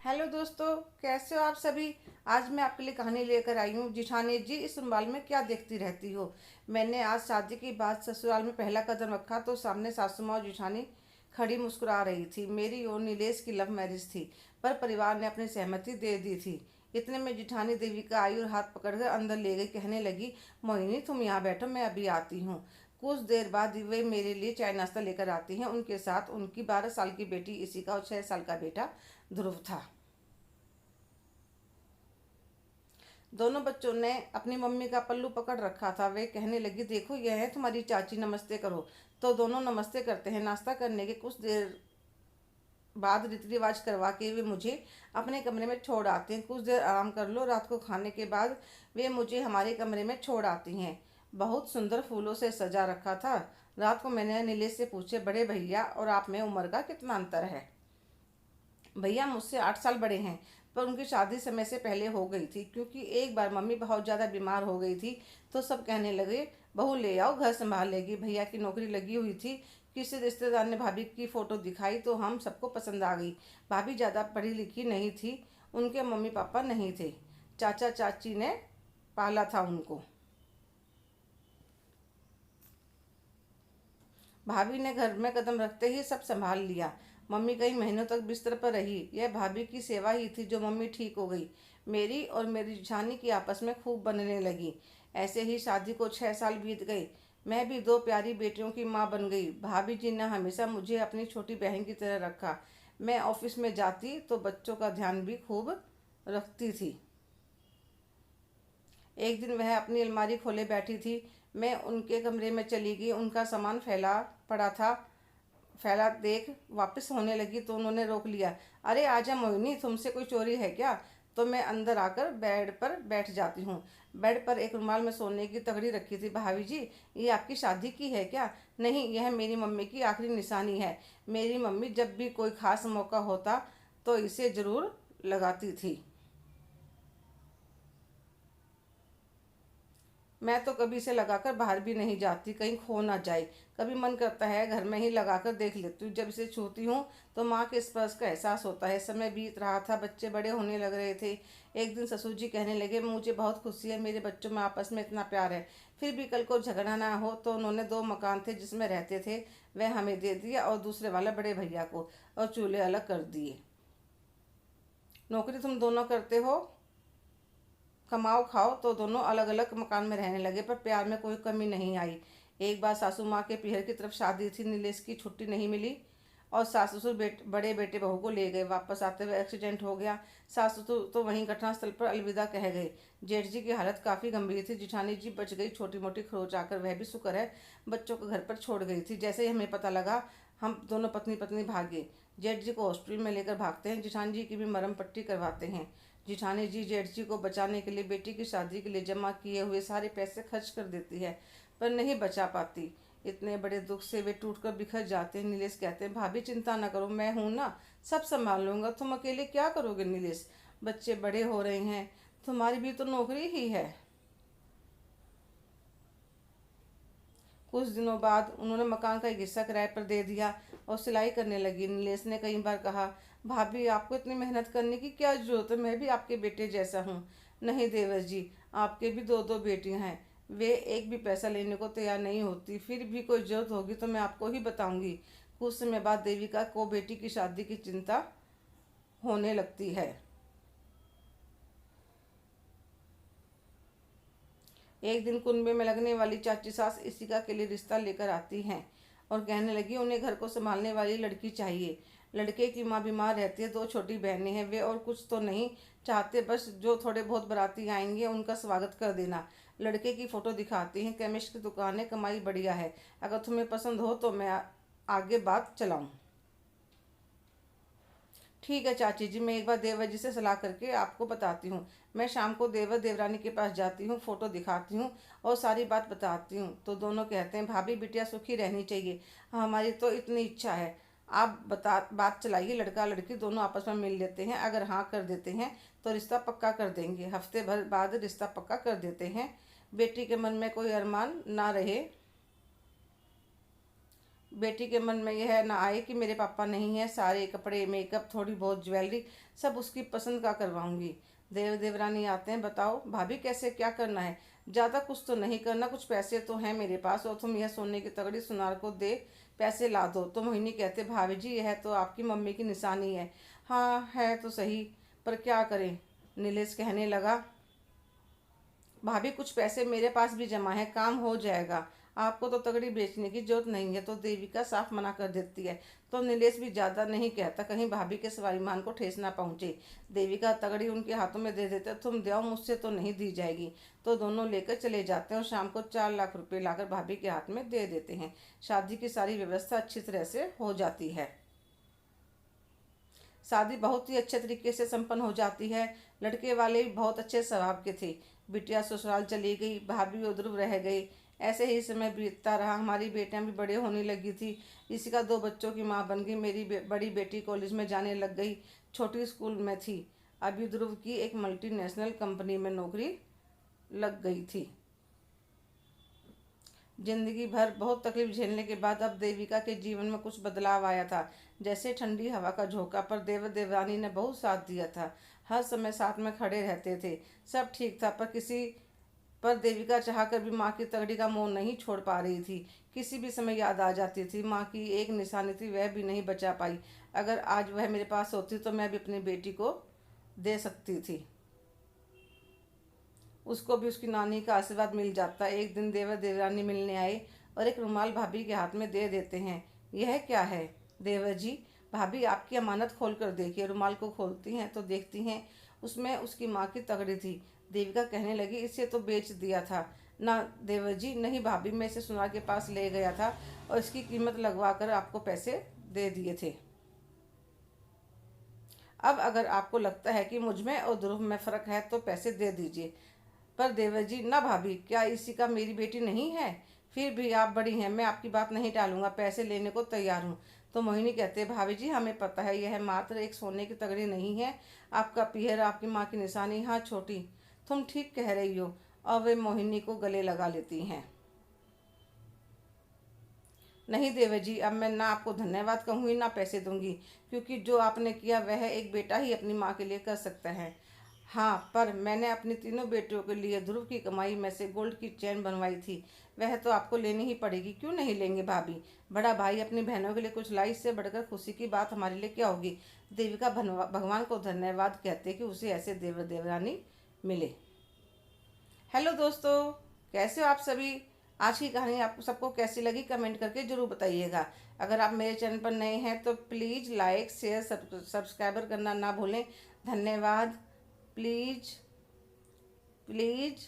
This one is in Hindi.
हेलो दोस्तों, कैसे हो आप सभी। आज मैं आपके लिए कहानी लेकर आई हूँ, जिठानी जी इस उम्बाल में क्या देखती रहती हो। मैंने आज शादी की बात ससुराल में पहला कदम रखा तो सामने सासू माँ और जिठानी खड़ी मुस्कुरा रही थी। मेरी और नीलेश की लव मैरिज थी, पर परिवार ने अपनी सहमति दे दी थी। इतने में जिठानी देवी का आई और हाथ पकड़कर अंदर ले गई। कहने लगी, मोहिनी तुम यहाँ बैठो, मैं अभी आती हूँ। कुछ देर बाद वे मेरे लिए चाय नाश्ता लेकर आती हैं। उनके साथ उनकी 12 साल की बेटी इशिका और 6 साल का बेटा ध्रुव था। दोनों बच्चों ने अपनी मम्मी का पल्लू पकड़ रखा था। वे कहने लगी, देखो यह है तुम्हारी चाची, नमस्ते करो। तो दोनों नमस्ते करते हैं। नाश्ता करने के कुछ देर बाद रीति रिवाज करवा के वे मुझे अपने कमरे में छोड़ आते हैं। कुछ देर आराम कर लो। रात को खाने के बाद वे मुझे हमारे कमरे में छोड़ आती हैं। बहुत सुंदर फूलों से सजा रखा था। रात को मैंने नीलेश से पूछे, बड़े भैया और आप में उम्र का कितना अंतर है। भैया मुझसे 8 साल बड़े हैं, पर उनकी शादी समय से पहले हो गई थी, क्योंकि एक बार मम्मी बहुत ज़्यादा बीमार हो गई थी। तो सब कहने लगे, बहू ले आओ, घर संभाल लेगी। भैया की नौकरी लगी हुई थी। किसी रिश्तेदार ने भाभी की फ़ोटो दिखाई तो हम सबको पसंद आ गई। भाभी ज़्यादा पढ़ी लिखी नहीं थी, उनके मम्मी पापा नहीं थे। चाचा चाची ने पाला था उनको। भाभी ने घर में कदम रखते ही सब संभाल लिया। मम्मी कई महीनों तक बिस्तर पर रही। यह भाभी की सेवा ही थी जो मम्मी ठीक हो गई। मेरी और मेरी जेठानी की आपस में खूब बनने लगी। ऐसे ही शादी को 6 साल बीत गए। मैं भी दो प्यारी बेटियों की माँ बन गई। भाभी जी ने हमेशा मुझे अपनी छोटी बहन की तरह रखा। मैं ऑफिस में जाती तो बच्चों का ध्यान भी खूब रखती थी। एक दिन वह अपनी अलमारी खोले बैठी थी। मैं उनके कमरे में चली गई। उनका सामान फैला पड़ा था। फैला देख वापस होने लगी तो उन्होंने रोक लिया। अरे आजा मोहिनी, तुमसे कोई चोरी है क्या। तो मैं अंदर आकर बेड पर बैठ जाती हूँ। बेड पर एक रुमाल में सोने की तगड़ी रखी थी। भाभी जी, ये आपकी शादी की है क्या। नहीं, यह मेरी मम्मी की आखिरी निशानी है। मेरी मम्मी जब भी कोई खास मौका होता तो इसे ज़रूर लगाती थी। मैं तो कभी इसे लगाकर बाहर भी नहीं जाती, कहीं खो ना जाए। कभी मन करता है घर में ही लगाकर देख लेती हूँ। जब इसे छूती हूँ तो माँ के स्पर्श का एहसास होता है। समय बीत रहा था, बच्चे बड़े होने लग रहे थे। एक दिन ससुर जी कहने लगे, मुझे बहुत खुशी है, मेरे बच्चों में आपस में इतना प्यार है। फिर भी कल को झगड़ा ना हो। तो उन्होंने दो मकान थे जिसमें रहते थे, वह हमें दे दिया और दूसरे वाला बड़े भैया को, और चूल्हे अलग कर दिए। नौकरी तुम दोनों करते हो, कमाओ खाओ। तो दोनों अलग अलग मकान में रहने लगे, पर प्यार में कोई कमी नहीं आई। एक बार सासू माँ के पीहर की तरफ शादी थी। नीलेश की छुट्टी नहीं मिली और सास ससुर बड़े बेटे बहू को ले गए। वापस आते हुए एक्सीडेंट हो गया। सास ससुर तो वहीं घटनास्थल पर अलविदा कह गए। जेठ जी की हालत काफ़ी गंभीर थी। जिठानी जी बच गई, छोटी मोटी खरोच आकर, वह भी शुक्र है। बच्चों को घर पर छोड़ गई थी। जैसे ही हमें पता लगा, हम दोनों पत्नी पत्नी भागे। जेठ जी को हॉस्पिटल में लेकर भागते हैं। जिठानी जी की भी मरहम पट्टी करवाते हैं। जिठानी जी जेठ जी को बचाने के लिए बेटी की शादी के लिए जमा किए हुए सारे पैसे खर्च कर देती है, पर नहीं बचा पाती। इतने बड़े दुख से वे टूटकर बिखर जाते हैं। नीलेश कहते हैं, भाभी चिंता ना करो, मैं हूं ना, सब संभाल लूंगा। तुम अकेले क्या करोगे नीलेश, बच्चे बड़े हो रहे हैं, तुम्हारी भी तो नौकरी ही है। कुछ दिनों बाद उन्होंने मकान का एक हिस्सा किराए पर दे दिया और सिलाई करने लगी। नीलेश ने कई बार कहा, भाभी आपको इतनी मेहनत करने की क्या जरूरत है, मैं भी आपके बेटे जैसा हूँ। नहीं देवर जी, आपके भी दो दो बेटियां हैं, वे एक भी पैसा लेने को तैयार नहीं होती। फिर भी कोई जरूरत होगी तो मैं आपको ही बताऊंगी। कुछ समय बाद देविका को बेटी की शादी की चिंता होने लगती है। एक दिन कुनबे में लगने वाली चाची सास इसिका के लिए रिश्ता लेकर आती हैं और कहने लगी, उन्हें घर को संभालने वाली लड़की चाहिए। लड़के की माँ बीमार रहती है, दो छोटी बहनें हैं। वे और कुछ तो नहीं चाहते, बस जो थोड़े बहुत बाराती आएंगे उनका स्वागत कर देना। लड़के की फ़ोटो दिखाती हैं। केमिस्ट की दुकान है, कमाई बढ़िया है। अगर तुम्हें पसंद हो तो मैं आगे बात चलाऊँ। ठीक है चाची जी, मैं एक बार देवर जी से सलाह करके आपको बताती हूँ। मैं शाम को देवर देवरानी के पास जाती हूँ, फोटो दिखाती हूँ और सारी बात बताती हूँ। तो दोनों कहते हैं, भाभी बिटिया सुखी रहनी चाहिए, हमारी तो इतनी इच्छा है। आप बता बात चलाइए, लड़का लड़की दोनों आपस में मिल लेते हैं। अगर हाँ कर देते हैं तो रिश्ता पक्का कर देंगे। हफ्ते भर बाद रिश्ता पक्का कर देते हैं। बेटी के मन में कोई अरमान ना रहे, बेटी के मन में यह ना आए कि मेरे पापा नहीं है, सारे कपड़े, मेकअप, थोड़ी बहुत ज्वेलरी सब उसकी पसंद का करवाऊंगी। देवरानी आते हैं, बताओ भाभी कैसे, क्या करना है? ज़्यादा कुछ तो नहीं करना, कुछ पैसे तो हैं मेरे पास और तुम यह सोने की तगड़ी सुनार को दे पैसे ला दो। तो मोहिनी कहते, भाभी जी यह तो आपकी मम्मी की निशानी है। हाँ है तो सही, पर क्या करें? नीलेश कहने लगा, भाभी कुछ पैसे मेरे पास भी जमा है, काम हो जाएगा। आपको तो तगड़ी बेचने की जरूरत नहीं है। तो देविका साफ मना कर देती है। तो नीलेश भी ज़्यादा नहीं कहता, कहीं भाभी के स्वाभिमान को ठेस ना पहुंचे। देविका तगड़ी उनके हाथों में दे देते, तुम दो, मुझसे तो नहीं दी जाएगी। तो दोनों लेकर चले जाते हैं और शाम को 4 लाख रुपए लाकर भाभी के हाथ में दे देते हैं। शादी की सारी व्यवस्था अच्छी तरह से हो जाती है। शादी बहुत ही अच्छे तरीके से संपन्न हो जाती है। लड़के वाले भी बहुत अच्छे स्वभाव के थे। बिटिया ससुराल चली गई, भाभी उधर रह गई। ऐसे ही समय बीतता रहा। हमारी बेटियां भी बड़े होने लगी थी। इसी का 2 बच्चों की माँ बन गई। मेरी बड़ी बेटी कॉलेज में जाने लग गई, छोटी स्कूल में थी। अभी ध्रुव की एक मल्टीनेशनल कंपनी में नौकरी लग गई थी। जिंदगी भर बहुत तकलीफ झेलने के बाद अब देविका के जीवन में कुछ बदलाव आया था, जैसे ठंडी हवा का झोंका। पर देवरानी ने बहुत साथ दिया था, हर समय साथ में खड़े रहते थे। सब ठीक था, पर किसी पर देविका चाहकर भी माँ की तगड़ी का मोह नहीं छोड़ पा रही थी। किसी भी समय याद आ जाती थी। माँ की एक निशानी थी, वह भी नहीं बचा पाई। अगर आज वह मेरे पास होती तो मैं भी अपनी बेटी को दे सकती थी। उसको भी उसकी नानी का आशीर्वाद मिल जाता। एक दिन देवरानी मिलने आए और एक रुमाल भाभी के हाथ में दे देते हैं। यह क्या है देवर जी? भाभी आपकी अमानत खोल कर देखिए। रुमाल को खोलती हैं तो देखती हैं उसमें उसकी माँ की तगड़ी थी। देविका कहने लगी, इसे तो बेच दिया था ना देवर जी? नहीं भाभी, मैं इसे सुनार के पास ले गया था और इसकी कीमत लगवा कर आपको पैसे दे दिए थे। अब अगर आपको लगता है कि मुझ में और ध्रुव में फ़र्क है तो पैसे दे दीजिए। पर देवर जी, ना भाभी, क्या इसी का मेरी बेटी नहीं है? फिर भी आप बड़ी हैं, मैं आपकी बात नहीं टालूंगा, पैसे लेने को तैयार हूँ। तो मोहिनी कहते, भाभी जी हमें पता है यह मात्र एक सोने की तगड़ी नहीं है, आपका पीहर, आपकी माँ की निशानी। हाँ छोटी, तुम ठीक कह रही हो। और वे मोहिनी को गले लगा लेती हैं। नहीं देवर जी, अब मैं ना आपको धन्यवाद कहूँगी ना पैसे दूंगी, क्योंकि जो आपने किया वह एक बेटा ही अपनी माँ के लिए कर सकता है। हाँ, पर मैंने अपनी तीनों बेटियों के लिए ध्रुव की कमाई में से गोल्ड की चेन बनवाई थी, वह तो आपको लेनी ही पड़ेगी। क्यों नहीं लेंगे भाभी? बड़ा भाई अपनी बहनों के लिए कुछ लाई, इससे बढ़कर खुशी की बात हमारे लिए क्या होगी? देविका भगवान को धन्यवाद कहते कि उसे ऐसे देवरानी मिले। हेलो दोस्तों, कैसे हो आप सभी? आज की कहानी आपको सबको कैसी लगी कमेंट करके ज़रूर बताइएगा। अगर आप मेरे चैनल पर नए हैं तो प्लीज़ लाइक शेयर सब्सक्राइबर करना ना भूलें। धन्यवाद। Please please